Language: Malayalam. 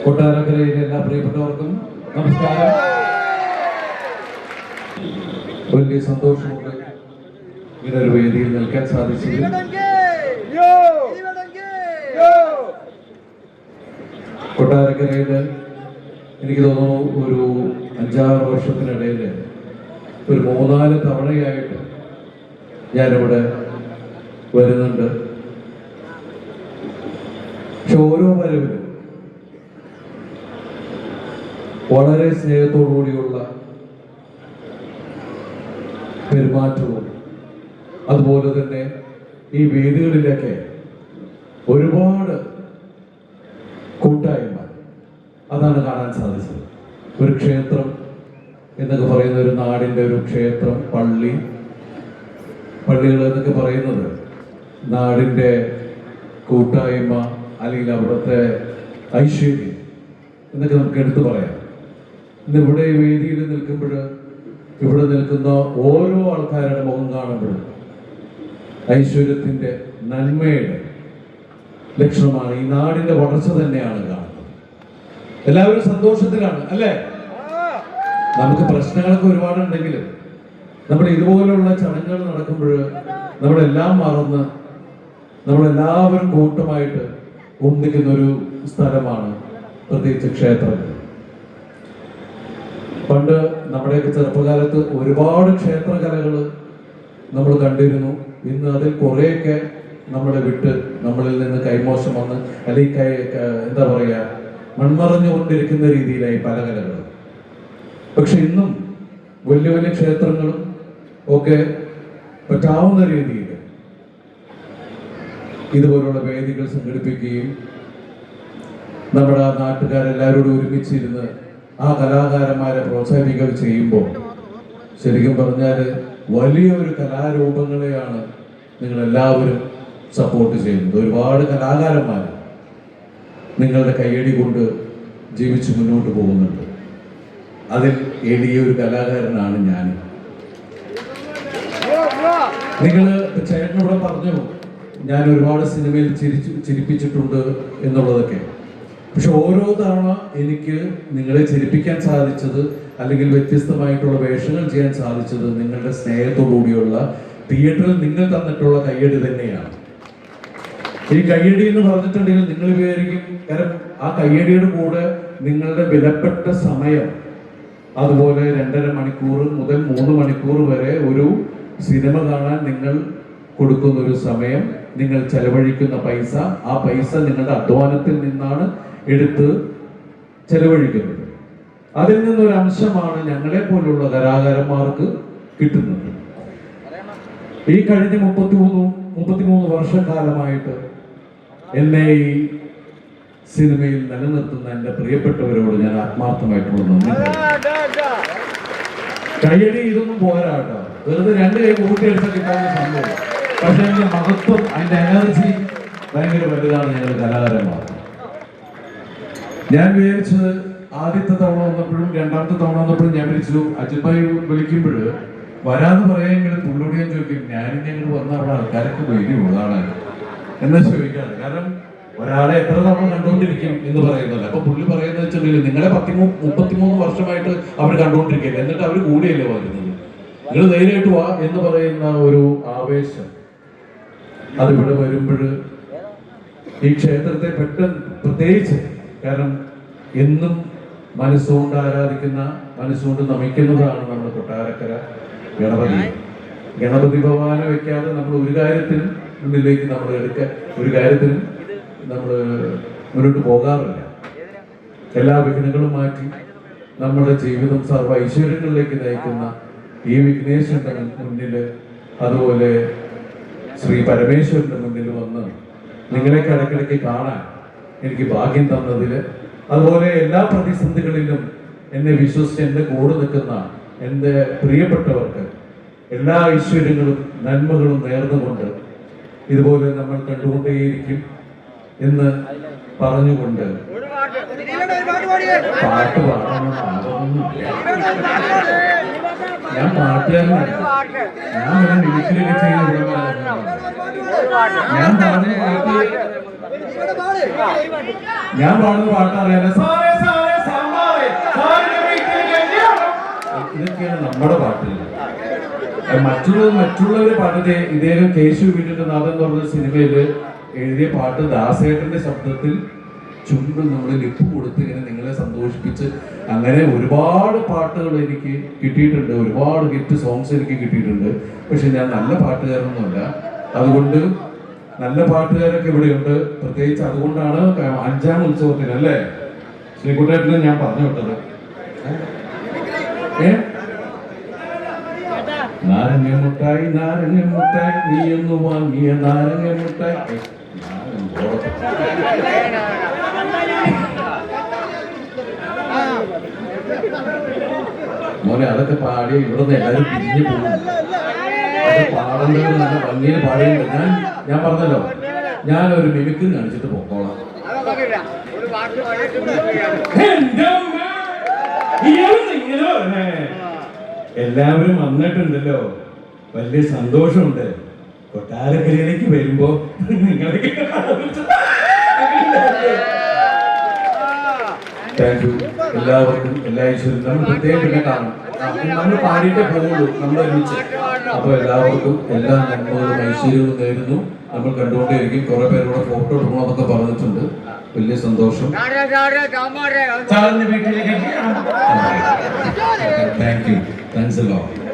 കൊട്ടാരക്കരയിലെ എല്ലാ പ്രിയപ്പെട്ടവർക്കും നമസ്കാരം. വലിയ സന്തോഷമുണ്ട് ഇങ്ങനൊരു വേദിയിൽ നിൽക്കാൻ സാധിച്ചത്. കൊട്ടാരക്കരയില് എനിക്ക് തോന്നുന്നു ഒരു 5-6 വർഷത്തിനിടയിൽ ഒരു 3-4 തവണയായിട്ട് ഞാനിവിടെ വരുന്നുണ്ട്. പക്ഷെ ഓരോ വരവിലും വളരെ സ്നേഹത്തോടുകൂടിയുള്ള പെരുമാറ്റവും അതുപോലെ തന്നെ ഈ വേദികളിലൊക്കെ ഒരുപാട് കൂട്ടായ്മ അതാണ് കാണാൻ സാധിച്ചത്. ഒരു ക്ഷേത്രം എന്നൊക്കെ പറയുന്ന ഒരു നാടിൻ്റെ ഒരു ക്ഷേത്രം, പള്ളികൾ എന്നൊക്കെ പറയുന്നത് നാടിൻ്റെ കൂട്ടായ്മ അല്ലെങ്കിൽ അവിടുത്തെ ഐശ്വര്യം എന്നൊക്കെ നമുക്ക് എടുത്തു പറയാം. ഇന്ന് ഇവിടെ ഈ വേദിയിൽ നിൽക്കുമ്പോൾ ഇവിടെ നിൽക്കുന്ന ഓരോ ആൾക്കാരുടെ മുഖം കാണുമ്പോഴും ഐശ്വര്യത്തിൻ്റെ നന്മയുടെ ലക്ഷണമാണ്. ഈ നാടിൻ്റെ വളർച്ച തന്നെയാണ് കാണുന്നത്. എല്ലാവരും സന്തോഷത്തിലാണ് അല്ലേ? നമുക്ക് പ്രശ്നങ്ങളൊക്കെ ഒരുപാടുണ്ടെങ്കിലും നമ്മൾ ഇതുപോലുള്ള ചടങ്ങുകൾ നടക്കുമ്പോൾ നമ്മളെല്ലാം മറന്ന് നമ്മളെല്ലാവരും കൂട്ടമായിട്ട് ഒന്നിക്കുന്ന ഒരു സ്ഥലമാണ് പ്രത്യേകിച്ച് ക്ഷേത്രങ്ങൾ. പണ്ട് നമ്മുടെയൊക്കെ ചെറുപ്പകാലത്ത് ഒരുപാട് ക്ഷേത്രകലകൾ നമ്മൾ കണ്ടിരുന്നു. ഇന്ന് അതിൽ കുറേയൊക്കെ നമ്മളെ വിട്ട് നമ്മളിൽ നിന്ന് കൈമോശം വന്ന് അല്ലെങ്കിൽ എന്താ പറയുക, മൺമറഞ്ഞുകൊണ്ടിരിക്കുന്ന രീതിയിലായി പല കലകളും. പക്ഷെ ഇന്നും വലിയ വലിയ ക്ഷേത്രങ്ങളും ഒക്കെ പറ്റാവുന്ന രീതിയിൽ ഇതുപോലുള്ള വേദികൾ സംഘടിപ്പിക്കുകയും നമ്മുടെ നാട്ടുകാരെല്ലാവരോടും ഒരുമിച്ചിരുന്ന് ആ കലാകാരന്മാരെ പ്രോത്സാഹിപ്പിക്കുക ചെയ്യുമ്പോൾ ശരിക്കും പറഞ്ഞാൽ വലിയൊരു കലാരൂപങ്ങളെയാണ് നിങ്ങളെല്ലാവരും സപ്പോർട്ട് ചെയ്യുന്നത്. ഒരുപാട് കലാകാരന്മാർ നിങ്ങളുടെ കയ്യടി കൊണ്ട് ജീവിച്ച് മുന്നോട്ട് പോകുന്നുണ്ട്. അതിൽ എളിയൊരു കലാകാരനാണ് ഞാൻ. നിങ്ങൾ ചേട്ടനോട് പറഞ്ഞു ഞാൻ ഒരുപാട് സിനിമയിൽ ചിരിപ്പിച്ചിട്ടുണ്ട് എന്നുള്ളതൊക്കെ. പക്ഷെ ഓരോ തവണ എനിക്ക് നിങ്ങളെ ചിരിപ്പിക്കാൻ സാധിച്ചത് അല്ലെങ്കിൽ വ്യത്യസ്തമായിട്ടുള്ള വേഷങ്ങൾ ചെയ്യാൻ സാധിച്ചത് നിങ്ങളുടെ സ്നേഹത്തോടുകൂടിയുള്ള തിയേറ്ററിൽ നിങ്ങൾ തന്നിട്ടുള്ള കയ്യടി തന്നെയാണ്. ഈ കയ്യടി എന്ന് പറഞ്ഞിട്ടുണ്ടെങ്കിൽ നിങ്ങൾ വിചാരിക്കും, കാരണം ആ കയ്യടിയുടെ കൂടെ നിങ്ങളുടെ വിലപ്പെട്ട സമയം, അതുപോലെ 2.5 മണിക്കൂർ മുതൽ 3 മണിക്കൂർ വരെ ഒരു സിനിമ കാണാൻ നിങ്ങൾ കൊടുക്കുന്ന ഒരു സമയം, നിങ്ങൾ ചെലവഴിക്കുന്ന പൈസ, ആ പൈസ നിങ്ങളുടെ അധ്വാനത്തിൽ നിന്നാണ് എടുത്ത് ചെലവഴിക്കുന്നത്. അതിൽ നിന്നൊരു അംശമാണ് ഞങ്ങളെ പോലുള്ള കലാകാരന്മാർക്ക് കിട്ടുന്നത്. ഈ കഴിഞ്ഞ 33 വർഷക്കാലമായിട്ട് എന്നെ ഈ സിനിമയിൽ നിലനിർത്തുന്ന എൻ്റെ പ്രിയപ്പെട്ടവരോട് ഞാൻ ആത്മാർത്ഥമായിട്ടുള്ള നന്ദി. കയ്യടി ഇതൊന്നും പോരാട്ടോ, വെറുതെ 2 കൈ കൂട്ടിയെടുത്ത് കിട്ടാവുന്ന സംഭവം. പക്ഷെ അതിന്റെ മഹത്വം, അതിന്റെ എനർജി ഭയങ്കര വലുതാണ്. ഞങ്ങൾ കലാകാരന്മാർ, ഞാൻ വിചാരിച്ചത് ആദ്യത്തെ തവണ വന്നപ്പോഴും 2ാമത്തെ തവണ വന്നപ്പോഴും ഞാൻ വിളിച്ചു അജിത് ഭായി വിളിക്കുമ്പോൾ വരാന്ന് പറയാമെങ്കിലും പുള്ളിയോട് ഞാൻ ചോദിക്കും, ഞാനിങ്ങനെ അങ്ങോട്ട് വന്ന അവിടെ ആൾക്കാരൊക്കെ വരുമോ കാണാൻ എന്നാ ചോദിക്കാറ്. കാരണം ഒരാളെ എത്ര തവണ കണ്ടുകൊണ്ടിരിക്കും എന്ന് പറയുന്നത്. അപ്പൊ പുള്ളി പറയുന്നത് വെച്ചിട്ടുണ്ടെങ്കിൽ നിങ്ങളെ 33 വർഷമായിട്ട് അവർ കണ്ടുകൊണ്ടിരിക്കില്ല, എന്നിട്ട് അവർ കൂടിയല്ലേ വരുന്നത്, നിങ്ങൾ ധൈര്യമായിട്ട് വാ എന്ന് പറയുന്ന ഒരു ആവേശം അതിവിടെ വരുമ്പോൾ ഈ ക്ഷേത്രത്തെ പ്രത്യേകിച്ച്, കാരണം എന്നും മനസ്സുകൊണ്ട് ആരാധിക്കുന്ന, മനസ്സുകൊണ്ട് നമിക്കുന്നതാണ് നമ്മുടെ കൊട്ടാരക്കര ഗണപതി ഭഗവാനെ വെക്കാതെ നമ്മൾ ഒരു കാര്യത്തിനും മുന്നിലേക്ക് നമ്മൾ ഒരു കാര്യത്തിനും നമ്മൾ മുന്നോട്ട് പോകാറില്ല. എല്ലാ വിഘ്നങ്ങളും മാറ്റി നമ്മുടെ ജീവിതം സർവ്വ ഐശ്വര്യങ്ങളിലേക്ക് നയിക്കുന്ന ഈ വിഘ്നേശ്വരന്റെ മുന്നിൽ, അതുപോലെ ശ്രീ പരമേശ്വരന്റെ മുന്നിൽ വന്ന് നിങ്ങളെ ഇടയ്ക്കിടയ്ക്ക് കാണാൻ എനിക്ക് ഭാഗ്യം തന്നതിൽ, അതുപോലെ എല്ലാ പ്രതിസന്ധികളിലും എന്നെ വിശ്വസിച്ച് എൻ്റെ കൂടെ നിൽക്കുന്ന എൻ്റെ പ്രിയപ്പെട്ടവർക്ക് എല്ലാ ഐശ്വര്യങ്ങളും നന്മകളും നേർന്നുകൊണ്ട് ഇതുപോലെ നമ്മൾ കണ്ടുകൊണ്ടേയിരിക്കും എന്ന് പറഞ്ഞുകൊണ്ട് പാട്ട് പാടാനുള്ള ആഗ്രഹമൊന്നുമില്ല. ഞാൻ പാട്ടുകാരനാണ്. ഞാൻ മിമിക്രിയൊക്കെ ചെയ്യുന്ന ഞാൻ പാടുന്ന പാട്ട് ഞാൻ പാടുന്ന പാട്ട് അറിയാലോ. ഇതൊക്കെയാണ് നമ്മുടെ പാട്ടുകൾ. മറ്റുള്ളവരുടെ പാട്ടിന്റെ ഇദ്ദേഹം കേശു വീട്ടിന്റെ നാഥൻ എന്ന് പറഞ്ഞ സിനിമയില് എഴുതിയ പാട്ട് ദാസേട്ടന്റെ ശബ്ദത്തിൽ ചുണ്ട് നമ്മൾ ലിപ്പ് കൊടുത്ത് ഇങ്ങനെ നിങ്ങളെ സന്തോഷിപ്പിച്ച് അങ്ങനെ ഒരുപാട് പാട്ടുകൾ എനിക്ക് കിട്ടിയിട്ടുണ്ട്. ഒരുപാട് ഹിറ്റ് സോങ്സ് എനിക്ക് കിട്ടിയിട്ടുണ്ട്. പക്ഷെ ഞാൻ നല്ല പാട്ടുകാരനൊന്നുമല്ല. അതുകൊണ്ട് നല്ല പാട്ടുകാരൊക്കെ ഇവിടെയുണ്ട്. പ്രത്യേകിച്ച് അതുകൊണ്ടാണ് 5ാം ഉത്സവത്തിന് അല്ലേ ശ്രീകുട്ടേട്ടന് ഞാൻ പറഞ്ഞു വിട്ടത്. നാരങ്ങ മുട്ടായി നാരങ്ങ മുട്ടായി നീ ഒന്ന് വാങ്ങിയ നാരങ്ങ മുട്ടായി. മോനെ അതൊക്കെ പാടി ഇവിടെ നിന്ന് എല്ലാവരും പിരിഞ്ഞു പോകും. അത് പാടേണ്ടത് നല്ല ഭംഗിയിൽ പാടിയുണ്ട്. ഞാൻ പറഞ്ഞല്ലോ, ഞാനൊരു മിമിക്രി കാണിച്ചിട്ട് പൊക്കോളാം. എല്ലാവരും വന്നിട്ടുണ്ടല്ലോ, വലിയ സന്തോഷമുണ്ട്. കൊട്ടാരക്കരയിലേക്ക് വരുമ്പോ നിങ്ങളൊക്കെ താങ്ക് യു എല്ലാവർക്കും. എല്ലാ ഈശ്വരും നമ്മൾ പ്രത്യേകം പിന്നെ കാണും. നമ്മൾ പാടിയിട്ടേ പോകുള്ളൂ നമ്മൾ ഒരുമിച്ച്. അപ്പൊ എല്ലാവർക്കും എല്ലാ നന്മകളും ഐശ്വര്യവും നേരുന്നു. നമ്മൾ കണ്ടുകൊണ്ടേയിരിക്കും. കുറെ പേരോടെ ഫോട്ടോ എടുക്കണമെന്നൊക്കെ പറഞ്ഞിട്ടുണ്ട്. വലിയ സന്തോഷം. Thank you. Thanks a lot.